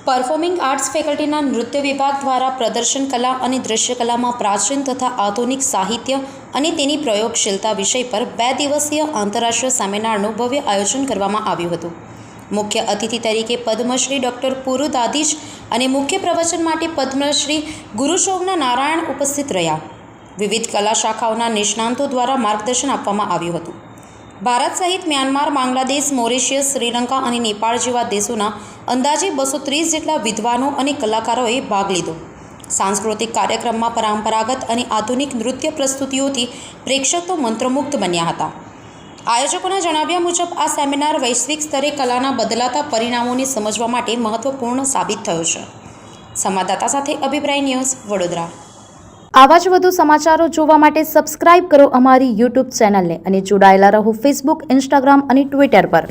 Performing arts ફેકલ્ટીના નૃત્ય વિભાગ દ્વારા પ્રદર્શન કલા અને દૃશ્યકલામાં પ્રાચીન તથા આધુનિક સાહિત્ય અને તેની પ્રયોગશીલતા વિષય પર 2 દિવસીય આંતરરાષ્ટ્રીય સેમિનારનું ભવ્ય આયોજન કરવામાં આવ્યું હતું। મુખ્ય અતિથિ તરીકે પદ્મશ્રી ડૉક્ટર પુરુ દાદીજ અને મુખ્ય પ્રવચન માટે પદ્મશ્રી ગુરુશોભના નારાયણ ઉપસ્થિત રહ્યા। વિવિધ કલા શાખાઓના નિષ્ણાંતો દ્વારા માર્ગદર્શન આપવામાં આવ્યું હતું। ભારત સહિત મ્યાનમાર, બાંગ્લાદેશ, મોરિશિયસ, શ્રીલંકા અને નેપાળ જેવા દેશોના અંદાજે 230 જેટલા વિદ્વાનો અને કલાકારોએ ભાગ લીધો। સાંસ્કૃતિક કાર્યક્રમમાં પરંપરાગત અને આધુનિક નૃત્ય પ્રસ્તુતિઓથી પ્રેક્ષકો મંત્રમુગ્ધ બન્યા હતા। આયોજકોના જણાવ્યા મુજબ આ સેમિનાર વૈશ્વિક સ્તરે કલાના બદલાતા પરિણામોને સમજવા માટે મહત્વપૂર્ણ સાબિત થયો છે। સંવાદદાતા સાથે અભિપ્રાય ન્યૂઝ, વડોદરા। આવા જ વધુ સમાચારો જોવા માટે સબસ્ક્રાઇબ કરો અમારી YouTube ચેનલને અને જોડાયેલા રહો Facebook, Instagram અને Twitter પર।